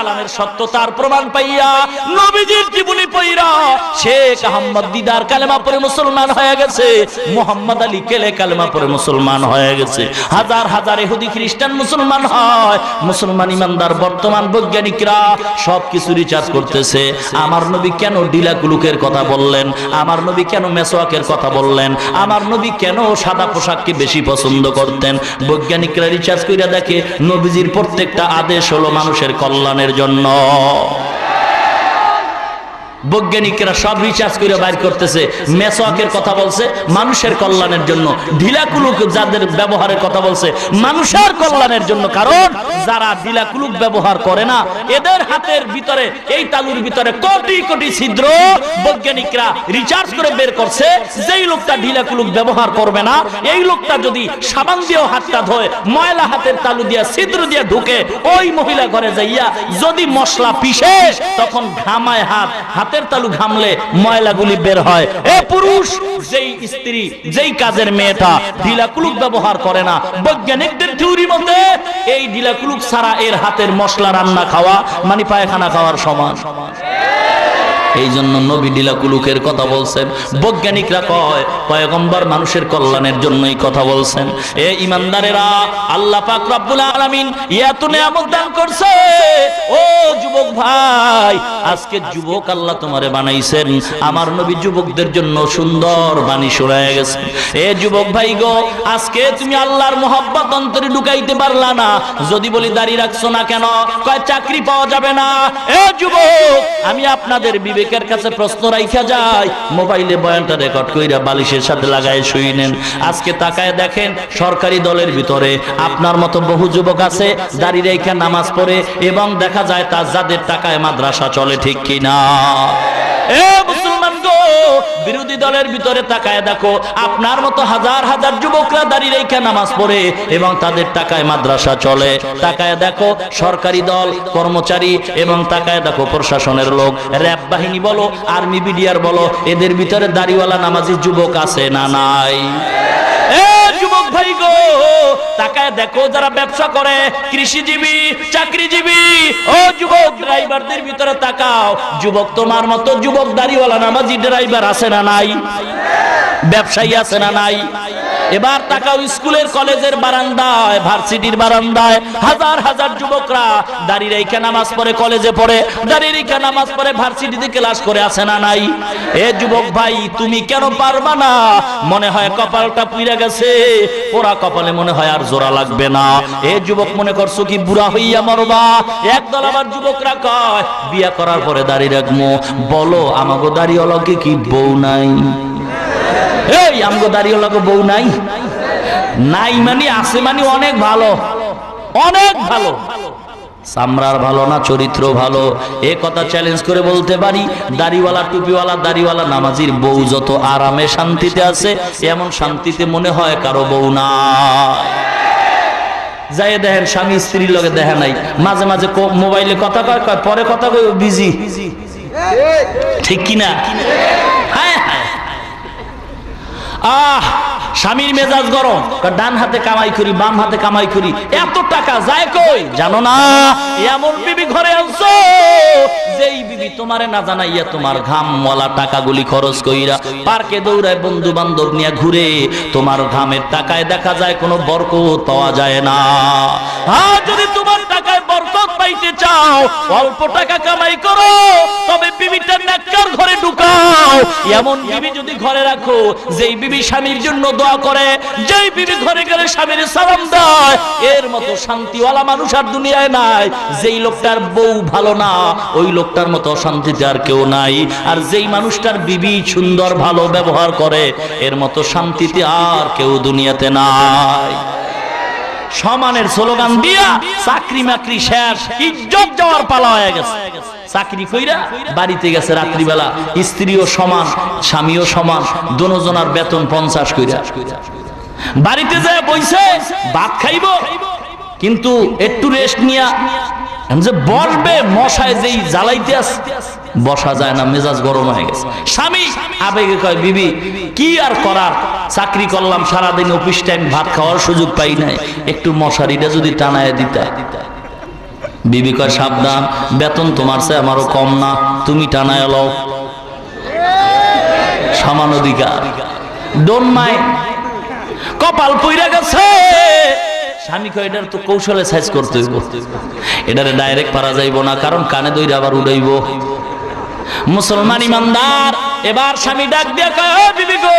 কালামের সত্যতার প্রমাণ পাইয়া নবীজির জীবনী পড়া শেখ আহমদ দিদার কালেমা পড়ে মুসলমান হয়ে গেছে, মুহাম্মদ আলী কেলে কালেমা পড়ে মুসলমান হয়ে গেছে, হাজার হাজার ইহুদি খ্রিস্টান মুসলমান হয়। মুসলমান ইমানদার বর্তমান বৈজ্ঞানিকরা সবকিছু রিসার্চ করতেছে, আমার নবী কেন ডিলাকুলুকের কথা বললেন, আমার নবী কেন মেসওয়াকের কথা বললেন, আমার নবী কেন সাদা পোশাককে বেশি পছন্দ করতেন। বৈজ্ঞানিকরা রিসার্চ কইরা দেখে নবীজির প্রত্যেকটা আদেশ হলো মানুষের কল্যাণের জন্য। বৈজ্ঞানিকরা সব রিসার্চ করে বাইর করতেছে, মেসওয়াকের কথা বলছে মানুষের কল্যাণের জন্য, ঢিলাকুলুক যাদের ব্যবহারের কথা বলছে মানুষের কল্যাণের জন্য। কারণ যারা ঢিলাকুলুক ব্যবহার করে না এদের হাতের ভিতরে, এই তালুর ভিতরে কোটি কোটি ছিদ্র। বৈজ্ঞানিকরা রিসার্চ করে বের করছে যেই লোকটা ঢিলাকুলুক ব্যবহার করবে না, এই লোকটা যদি সাবান দিয়েও হাতটা ধোয়, ময়লা হাতের তালু দিয়া ছিদ্র দিয়ে ঢুকে ওই মহিলা ঘরে যাইয়া যদি মশলা পিষে তখন ঘামায় হাত, হাতের তালু ঘামলে ময়লাগুলি বের হয়। এ পুরুষ, যেই স্ত্রী, যেই কাজের মেয়েটা ঢিলাকুলুক ব্যবহার করে না, বৈজ্ঞানিকদের থিওরি মতে এই ঢিলাকুলুক ছাড়া এর হাতের মশলা রান্না খাওয়া মানে পায়খানা খাওয়ার সমান। এই জন্য নবী ঢিলাকুলুকের কথা বলছেন। বৈজ্ঞানিকরা কয় পয়গম্বর মানুষের কল্যাণের জন্যই কথা বলছেন। এ ইমানদারেরা, আল্লাহ পাক রব্বুল আলামিন এত নিয়ামত দান করছে। ও যুবক ভাই, আজকে যুবক আল্লাহ তোমারে বানাইছেন, আমার নবী যুবকদের জন্য সুন্দর বাণী শোনায় গেছে। এ যুবক ভাই গো, আজকে তুমি আল্লাহর মহব্বত অন্তরে ঢুকাইতে পারলা না। যদি বলি দাড়ি রাখছো না কেন, কয় চাকরি পাওয়া যাবে না। এ যুবক, আমি আপনাদের বিবেকের কাছে প্রশ্ন রাইখা যাই, মোবাইলে বয়ানটা রেকর্ড কইরা বালিশের সাথে লাগায় শুই নেন। আজকে তাকায় দেখেন সরকারি দলের ভিতরে আপনার মতো বহু যুবক আছে দাড়ি রেখা নামাজ পড়ে, এবং দেখা যায় তার যাদের টাকায় মাদ্রাসা চলে, ঠিক কিনা? এ মুসলমান গো, বিরোধী দলের ভিতরে তাকায় দেখো আপনার মতো হাজার হাজার যুবকরা দাঁড়িয়ে রেখে নামাজ পড়ে এবং তাদের টাকায় মাদ্রাসা চলে। তাকায় দেখো সরকারি দল, কর্মচারী, এবং তাকায় দেখো প্রশাসনের লোক, র‍্যাব বাহিনী বলো, আর্মি বিডিআর বলো, এদের ভিতরে দাড়িওয়ালা নামাজি যুবক আছে না নাই? এ যুবক ভাই গো, তাকায় দেখো যারা ব্যবসা করে, কৃষিজীবী, চাকরিজীবী, ও যুবক ড্রাইভারদের ভিতরে তাকাও, যুবক তোমার মতো যুবক দাড়িওয়ালা নামাজি ড্রাইভার আছে না নাই? ব্যবসায়ী আছে না নাই? এবার তাকাও স্কুলের কলেজের বারান্দায়, ভার্সিটির বারান্দায় হাজার হাজার যুবকরা দাঁড়িয়ে রেখে নামাজ পড়ে, কলেজে পড়ে, দাঁড়িয়ে রেখে নামাজ পড়ে, ভার্সিটিতে ক্লাস করে, আছে না নাই? এ যুবক ভাই, তুমি কেন পারবা না? মনে হয় কপালটা পুইরা গেছে, পোড়া কপালে মনে হয় আর জোড়া লাগবে না। এ যুবক মনে করছো কি বুড়া হইয়া মরবা? একদল আবার যুবকরা কয় বিয়া করার পরে দাঁড়িয়ে রাখবো। বলো আমাগো দাড়িওয়ালাকে কি বউ নাই? এই আমগো দাড়িওয়ালাকে বউ নাই? নাই মানে আছে মানে অনেক ভালো, অনেক ভালো। চামড়ার ভালো না চরিত্র ভালো, এ কথা চ্যালেঞ্জ করে বলতে পারি। দাড়িওয়ালা, টুপিওয়ালা, দাড়িওয়ালা নামাজির বউ যত আরামে শান্তিতে আছে, এমন শান্তিতে মনে হয় কারো বউ না। যাই দেখেন স্বামী স্ত্রীর লগে দেখা নাই, মাঝে মাঝে মোবাইলে কথা কয়, পরে কথা কই বিজি, ঠিক কিনা? হ্যাঁ হ্যাঁ, আহ স্বামীর মেজাজ গরম, ডান হাতে কামাই করি, বাম হাতে কামাই করি, এত টাকা যায় কই জানো না? এমন বিবি ঘরে আনছো যেই বিবি তোমারে না জানাইয়া তোমার ঘামওয়ালা টাকাগুলি খরচ কইরা পার্কে দৌড়ায়, বন্ধু বান্ধব নিয়ে ঘুরে, তোমার ঘামের টাকায় দেখা যায় কোনো বরকত পাওয়া যায় না। আর যদি তোমার টাকায় বরকত পাইতে চাও, অল্প টাকা কামাই করো, তবে বিবিটার নেককার ঘরে ঢুকাও। এমন বিবি যদি ঘরে রাখো যেই বিবি স্বামীর জন্য দোয়া করে, যেই বিবি ঘরে গেলে স্বামীর সালাম দেয়, এর মতো শান্তিওয়ালা মানুষ আর দুনিয়ায় নাই। যেই লোকটার বউ ভালো না, ওই লোকটার মতো শান্তিতে আর কেউ নাই। আর যেই মানুষটার বিবি সুন্দর ভালো ব্যবহার করে, এর মতো শান্তিতে আর কেউ দুনিয়াতে নাই। সমানের স্লোগান দিয়া চাকরি মাকরি শেষ, ইজ্জত যাওয়ার পালা হয়ে গেছে। চাকরি কইরা বাড়িতে গেছে রাত্রিবেলা, স্ত্রীও সমান, স্বামীও সমান, দোনোজনার বেতন 50 কইরা। বাড়িতে যায় বইছে ভাত খাইব, কিন্তু একটু রেস্ট নিয়া যে বসবে, মশায় যেই জ্বালাইতে আছে বসা যায় না, মেজাজ গরম হয়ে গেছে। স্বামী আবেগে কয় বিবি কি আর করার, চাকরি করলাম সারাদিন, অফিস টাইম ভাত খাওয়ার সুযোগ পাই নাই, একটু মশারিটা যদি টানায় দিতা। বিবি কয় সাবধান, বেতন তোমার চেয়ে আমারও কম না, তুমি টানায় লও, সমান অধিকার, ডোন্ট মাইন্ড। কপাল পইরা গেছে, স্বামী কয় এটার তো কৌশলে সাইজ করতে হইব, এটারে ডাইরেক্ট পারা যাইব না, কারণ কানে দইরা আবার উড়াইব। মুসলমান ইমানদার এবার স্বামী ডাক দিয়া কয় বিবি গো,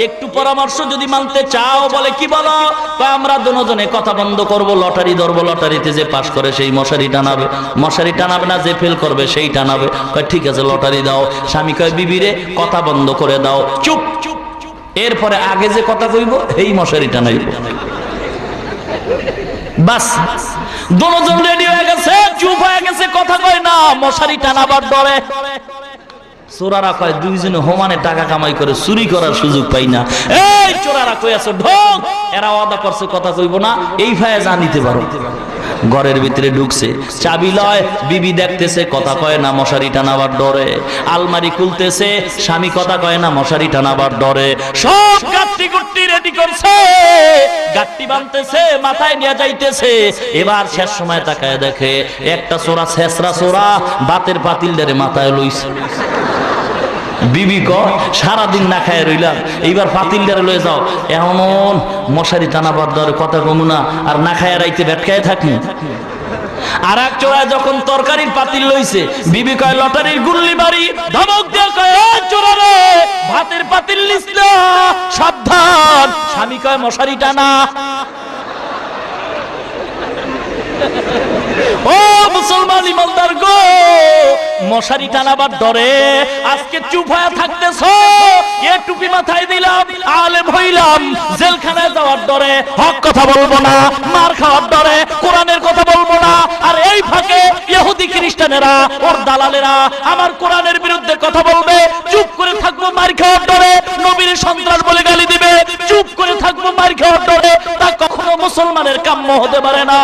একটু পরামর্শ যদি মানতে চাও। বলে কি বলো? আমরা দুজনে কথা বন্ধ করব, লটারি ধরবো, লটারিতে যে পাস করে সেই মশারি টানাবে, মশারি টানাবে না যে ফেল করবে সেই টানাবে। কয় ঠিক আছে লটারি দাও। স্বামী কয় বিবিরে কথা বন্ধ করে দাও, চুপ। এরপরে আগে যে কথা কইব এই মশারি টানাইব। বাস দুজন রেডি হয়ে গেছে, চুপ হয়ে গেছে, কথা কয় না, মশারি টানাবার ডরে। চোরারা কয় দুইজনে হোমানে টাকা কামাই করে চুরি করার সুযোগ পাই না। এই চোরারা কই আছো ঢোক, এরা ওয়াদা করছে কথা কইব না, এই ভাইয়া জানিতে পারো। ঘরের ভিতরে ঢুকছে, চাবি লয়, বিবি দেখতেছে কথা কয় না, মশারি টানাবার ডরে। আলমারি খুলতেছে, স্বামী কথা কয় না, মশারি টানাবার ডরে। সব গাট্টি গুট্টি রেডি করছে, গাট্টি বানতেছে, মাথায় নিয়ে যাইতেছে। এবার শেষ সময় তাকায় দেখে একটা চোরা, শেষরা চোরা বাতের পাতিলটারে মাথায় লইছে। বিবি কয় সারাদিন না খায় রইলাম, এইবার পাতিলটারে লয়ে যাও, এমন মশারি টানাবার ডরে কথা কমু না, আর না খায় রাইতে ভেটকায় থাকি। আর এক চোরায় যখন তরকারির পাতিল লইছে, বিবি কয় লটারির গুল্লি বাড়ি, ধমক দিয়ে কয় চোরা রে, ভাতের পাতিল নিস না, সাবধান। স্বামী কয় মশারি টানা। ও মুসলমান ইমানদার গো, মশারি টানাবার ডরে আজকে চুপ হয়ে থাকতেছ। এ টুপি মাথায় দিলাম, আলেম হইলাম, জেলখানায় যাওয়ার ডরে হক কথা বলবো না, মার খাওয়ার ডরে কোরআনের কথা বলবো না। আর এই ফাঁকে ইহুদি খ্রিস্টানেরা, ওর দালালেরা আমার কোরআনের বিরুদ্ধে কথা বলবে, চুপ করে থাকবো মার খাওয়ার ডরে। নবীর সন্ত্রাস বলে গালি দিবে, চুপ করে থাকবো মার খাওয়ার ডরে। তা কখনো মুসলমানের কাম্য হতে পারে না।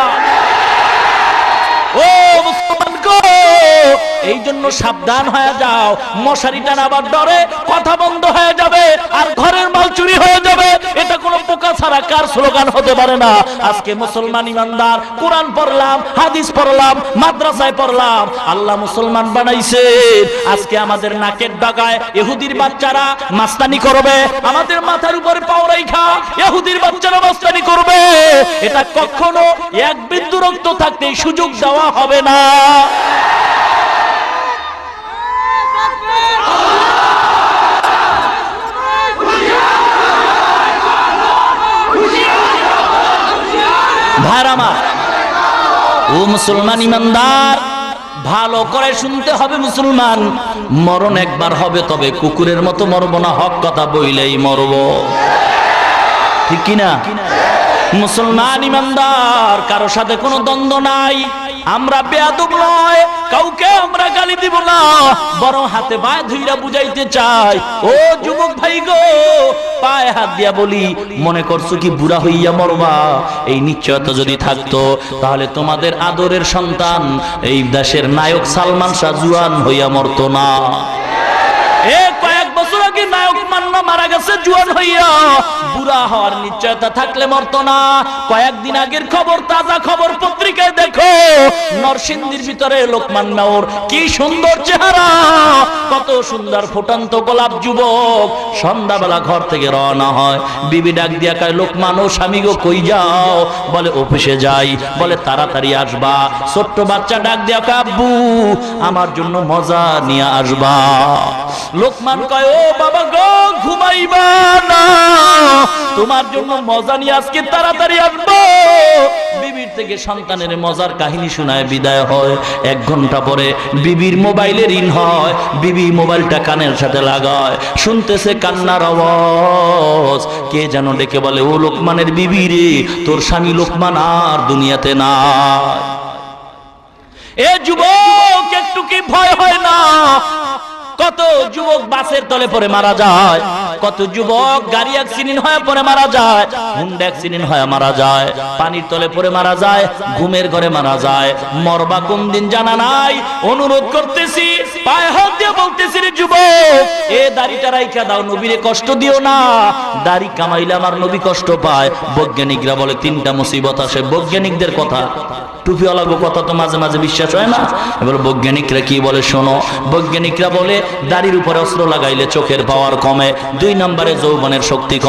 ও মুসলমান গো, এই জন্য সাবধান হয়ে যাও, মশারি টানাবার ডরে কথা বন্ধ হয়ে যাবে আর ঘরের মাল চুরি হয়ে যাবে। এটা কোনো পোকা ছাড়া কার স্লোগান হতে পারে না। আজকে মুসলমান ইমানদার কোরআন পড়লাম, হাদিস পড়লাম, মাদ্রাসায় পড়লাম, আল্লাহ মুসলমান বানাইছে। আজকে আমাদের নাকের ডাগায় ইহুদির বাচ্চারা মাস্তানি করবে, আমাদের মাথার উপরে পাও রাইখা ইহুদির বাচ্চারা মাস্তানি করবে। এটা কখনো এক বিন্দু রক্ত থাকতে সুযোগ দেওয়া হবে না। ভাইরামা, ও মুসলমান ইমানদার, ভালো করে শুনতে হবে মুসলমান, মরণ একবার হবে, তবে কুকুরের মতো মরবো না, হক কথা বইলেই মরবো, ঠিক কিনা? মুসলমান ইমানদার, কারো সাথে কোনো দ্বন্দ্ব নাই, আমরা বেয়াদব নয়, কাউকে আমরা গালি দিব না, বরং হাতে পায়ে ধুইরা বুঝাইতে চাই। ও যুবক ভাই গো, পায়ে হাত দিয়া বলি, মনে করছো কি বুড়া হইয়া মরবা? এই নিশ্চয়তা যদি থাকতো তাহলে তোমাদের আদরের সন্তান এই দেশের নায়ক সালমান শাহ জুয়ান হইয়া মরতো না। কয়েক বছর আগে নায়ক মান্না মারা গেছে জুয়ান হইয়া, বুড়া হওয়ার নিশ্চয়তা থাকলে মরতো না। কয়েকদিন আগের খবর, তাজা খবর পত্রিকায় দেখো, নরসিংদীর ভিতরে লোকমান মেয়র, কি সুন্দর চেহারা, কত সুন্দর ফুটন্ত গোলাপ যুবক, সন্ধ্যাবেলা ঘর থেকে রওনা হয়, বিবি ডাক দিয়া কয় লোকমান ও স্বামী গো কই যাও? বলে অফিসে যাই। বলে তাড়াতাড়ি আসবা। ছোট্ট বাচ্চা ডাক দিয়া কয় আব্বু আমার জন্য মজা নিয়ে আসবা। লোকমান কয় ও বাবা গো ঘুমাইবা না, তোমার জন্য মজা নিয়ে আজকে তাড়াতাড়ি আসবো। বিবির থেকে সন্তানের মজার কাহিনী শোনায় বিদায় হয়। 1 ঘন্টা পরে বিবির মোবাইলে রিং হয়, বিবি মোবাইলটা কানের সাথে লাগায়, শুনতেছে কান্নার আওয়াজ। কে যেন ডেকে বলে ও লোকমানের বিবি রে, তোর স্বামী লোকমান আর দুনিয়াতে নাই। এ যুবক একটু কি ভয় হয় না? কত যুবক বাসের তলে পড়ে মারা যায়, কত যুবক গাড়ি অ্যাক্সিডেন্ট হয়ে পড়ে মারা যায়, হুন্ডা অ্যাক্সিডেন্ট হয়ে মারা যায়, পানির তলে পড়ে মারা যায়, ঘুমের ঘরে মারা যায়। মরবা কোন দিন জানা নাই। অনুরোধ করতেছি, পায়ে হাত দিয়ে বলতেছি রে যুবক, এ দাড়িটা রাইখা দাও, নবীরে কষ্ট দিও না। দাড়ি কামাইলে আমার নবী কষ্ট পায়। বৈজ্ঞানিকরা বলে 3টা মুসিবত আসে, বৈজ্ঞানিকদের কথা। টুপিওয়ালা কথা তো মাঝে মাঝে বিশ্বাস হয় না। এবার বৈজ্ঞানিকরা কি বলে শোনো, বৈজ্ঞানিকরা বলে দাড়ির উপরে অস্ত্র লাগাইলে চোখের পাওয়ার কমে, 2 নম্বরে যৌবনের শক্তি কমে।